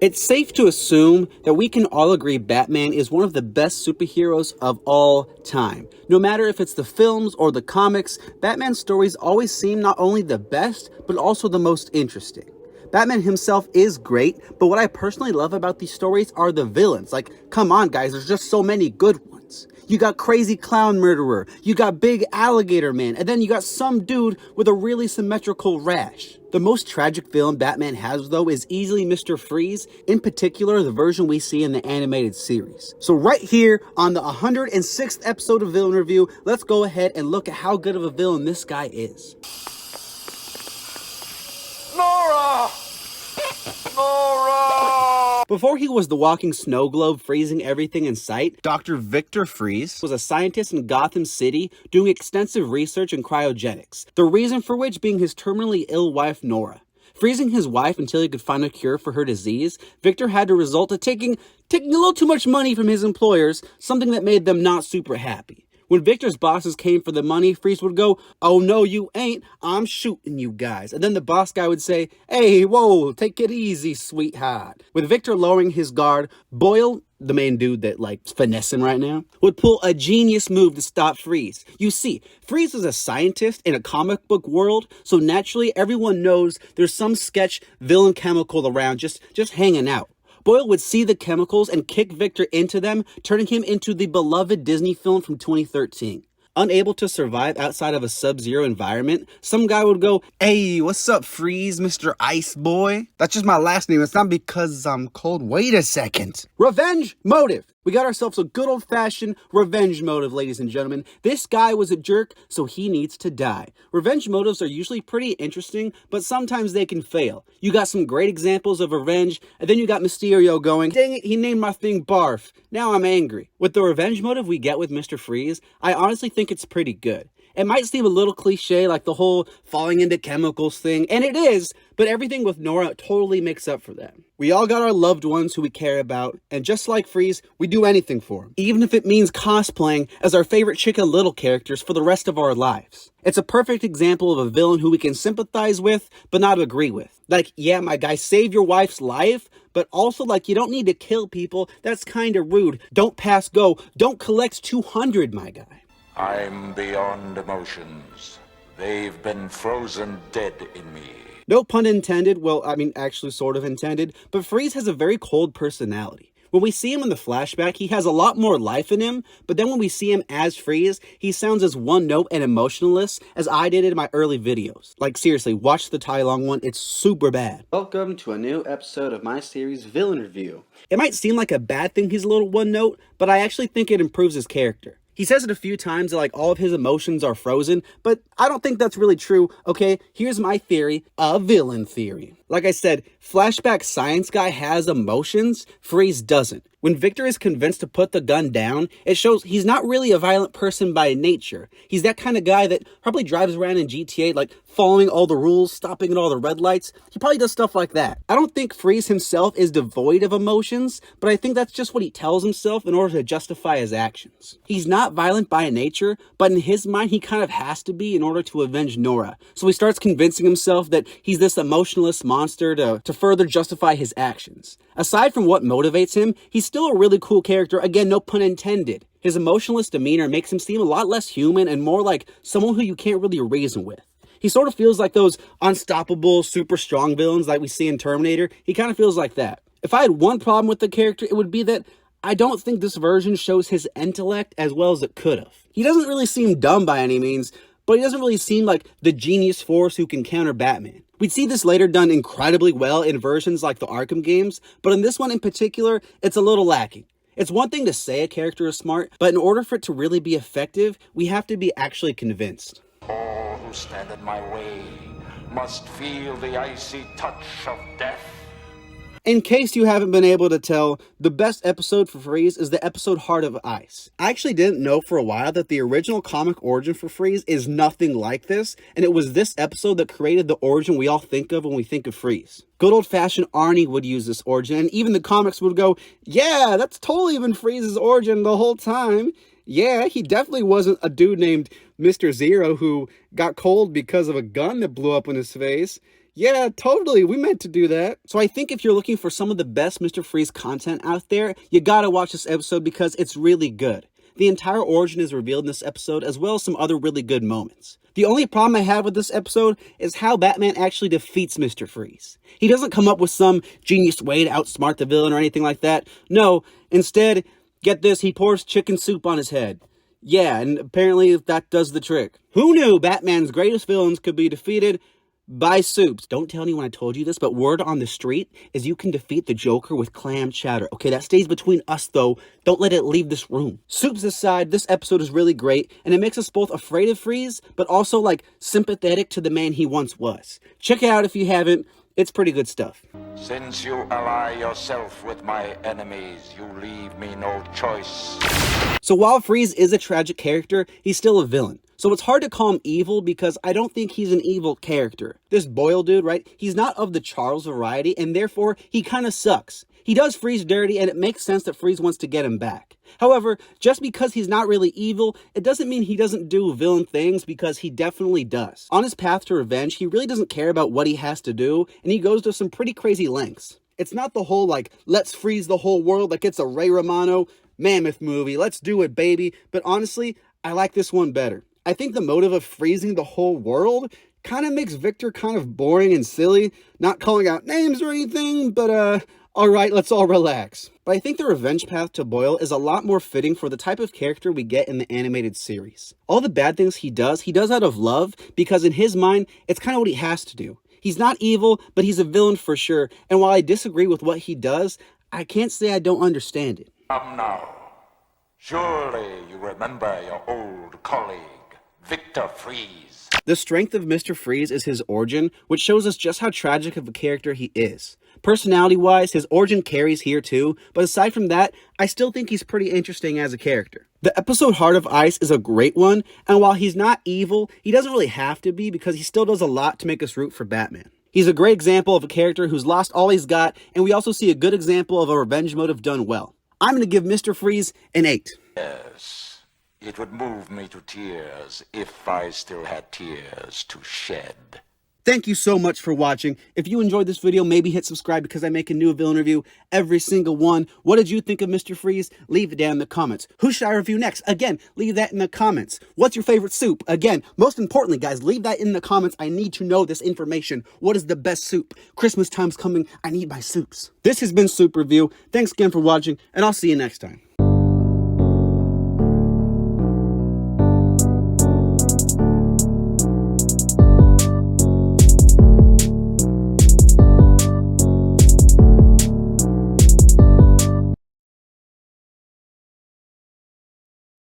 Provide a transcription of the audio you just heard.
It's safe to assume that we can all agree Batman is one of the best superheroes of all time. No matter if it's the films or the comics, Batman's stories always seem not only the best, but also the most interesting. Batman himself is great, but what I personally love about these stories are the villains. Like, come on guys, there's just so many good ones. You got Crazy Clown Murderer, you got Big Alligator Man, and then you got some dude with a really symmetrical rash. The most tragic villain Batman has, though, is easily Mr. Freeze, in particular the version we see in the animated series. So right here on the 106th episode of Villain Review, let's go ahead and look at how good of a villain this guy is. Nora! Nora! Before he was the walking snow globe freezing everything in sight, Dr. Victor Freeze was a scientist in Gotham City doing extensive research in cryogenics, the reason for which being his terminally ill wife Nora. Freezing his wife until he could find a cure for her disease, Victor had to resort to taking a little too much money from his employers, something that made them not super happy. When Victor's bosses came for the money, Freeze would go, "Oh no you ain't, I'm shooting you guys." And then the boss guy would say, "Hey, whoa, take it easy, sweetheart." With Victor lowering his guard, Boyle, the main dude that likes finessing right now, would pull a genius move to stop Freeze. You see, Freeze is a scientist in a comic book world, so naturally everyone knows there's some sketch villain chemical around just hanging out. Boyle would see the chemicals and kick Victor into them, turning him into the beloved Disney film from 2013. Unable to survive outside of a Sub-Zero environment, some guy would go, "Hey, what's up, Freeze, Mr. Ice Boy? That's just my last name. It's not because I'm cold. Wait a second." Revenge motive. We got ourselves a good old-fashioned revenge motive, ladies and gentlemen. This guy was a jerk, so he needs to die. Revenge motives are usually pretty interesting, but sometimes they can fail. You got some great examples of revenge, and then you got Mysterio going, "Dang it, he named my thing Barf. Now I'm angry." With the revenge motive we get with Mr. Freeze, I honestly think it's pretty good. It might seem a little cliche, like the whole falling into chemicals thing, and it is, but everything with Nora totally makes up for that. We all got our loved ones who we care about, and just like Freeze, we do anything for them, even if it means cosplaying as our favorite Chicken Little characters for the rest of our lives. It's a perfect example of a villain who we can sympathize with, but not agree with. Like, yeah, my guy, save your wife's life, but also, like, you don't need to kill people. That's kind of rude. Don't pass go. Don't collect 200, my guy. I'm beyond emotions. They've been frozen dead in me. No pun intended. Well, I mean, actually sort of intended, but Freeze has a very cold personality. When we see him in the flashback, he has a lot more life in him, but then when we see him as Freeze, he sounds as one-note and emotionless as I did in my early videos. Like, seriously, watch the Tai Lung one, it's super bad. Welcome to a new episode of my series, Villain Review. It might seem like a bad thing he's a little one-note, but I actually think it improves his character. He says it a few times that, like, all of his emotions are frozen, but I don't think that's really true, okay? Here's my theory, a villain theory. Like I said, Flashback Science Guy has emotions, Freeze doesn't. When Victor is convinced to put the gun down, it shows he's not really a violent person by nature. He's that kind of guy that probably drives around in GTA, like, following all the rules, stopping at all the red lights. He probably does stuff like that. I don't think Freeze himself is devoid of emotions, but I think that's just what he tells himself in order to justify his actions. He's not violent by nature, but in his mind, he kind of has to be in order to avenge Nora. So he starts convincing himself that he's this emotionless monster to further justify his actions. Aside from what motivates him, he's still a really cool character, again, no pun intended. His emotionless demeanor makes him seem a lot less human and more like someone who you can't really reason with. He sort of feels like those unstoppable, super strong villains like we see in Terminator. He kind of feels like that. If I had one problem with the character, it would be that I don't think this version shows his intellect as well as it could have. He doesn't really seem dumb by any means, but he doesn't really seem like the genius force who can counter Batman. We'd see this later done incredibly well in versions like the Arkham games, but in this one in particular, it's a little lacking. It's one thing to say a character is smart, but in order for it to really be effective, we have to be actually convinced. All who stand in my way must feel the icy touch of death. In case you haven't been able to tell, the best episode for Freeze is the episode Heart of Ice. I actually didn't know for a while that the original comic origin for Freeze is nothing like this, and it was this episode that created the origin we all think of when we think of Freeze. Good old-fashioned Arnie would use this origin, and even the comics would go, "Yeah, that's totally been Freeze's origin the whole time. Yeah, he definitely wasn't a dude named Mr. Zero who got cold because of a gun that blew up in his face. Yeah, totally. We meant to do that. So I think if you're looking for some of the best Mr. Freeze content out there, you gotta watch this episode because it's really good. The entire origin is revealed in this episode, as well as some other really good moments. The only problem I have with this episode is how Batman actually defeats Mr. Freeze. He doesn't come up with some genius way to outsmart the villain or anything like that. No, instead, get this, he pours chicken soup on his head. Yeah, and apparently that does the trick. Who knew Batman's greatest villains could be defeated by soups? Don't tell anyone I told you this, but word on the street is you can defeat the Joker with clam chowder. Okay, that stays between us though. Don't let it leave this room. Soups aside, this episode is really great, and it makes us both afraid of Freeze, but also like sympathetic to the man he once was. Check it out if you haven't. It's pretty good stuff. Since you ally yourself with my enemies, you leave me no choice. So while Freeze is a tragic character, he's still a villain. So it's hard to call him evil because I don't think he's an evil character. This Boyle dude, right? He's not of the Charles variety, and therefore he kind of sucks. He does Freeze dirty, and it makes sense that Freeze wants to get him back. However, just because he's not really evil, it doesn't mean he doesn't do villain things, because he definitely does. On his path to revenge, he really doesn't care about what he has to do, and he goes to some pretty crazy lengths. It's not the whole, like, let's freeze the whole world like it's a Ray Romano Mammoth movie, let's do it, baby. But honestly, I like this one better. I think the motive of freezing the whole world kind of makes Victor kind of boring and silly, not calling out names or anything, but alright, let's all relax. But I think the revenge path to Boyle is a lot more fitting for the type of character we get in the animated series. All the bad things he does out of love, because in his mind, it's kind of what he has to do. He's not evil, but he's a villain for sure, and while I disagree with what he does, I can't say I don't understand it. Come now. Surely you remember your old colleague, Victor Freeze. The strength of Mr. Freeze is his origin, which shows us just how tragic of a character he is. Personality-wise, his origin carries here too, but aside from that, I still think he's pretty interesting as a character. The episode Heart of Ice is a great one, and while he's not evil, he doesn't really have to be because he still does a lot to make us root for Batman. He's a great example of a character who's lost all he's got, and we also see a good example of a revenge motive done well. I'm going to give Mr. Freeze an 8. Yes, it would move me to tears if I still had tears to shed. Thank you so much for watching. If you enjoyed this video, maybe hit subscribe because I make a new villain review every single one. What did you think of Mr. Freeze? Leave it down in the comments. Who should I review next? Again, leave that in the comments. What's your favorite soup? Again, most importantly, guys, leave that in the comments. I need to know this information. What is the best soup? Christmas time's coming. I need my soups. This has been Soup Review. Thanks again for watching, and I'll see you next time.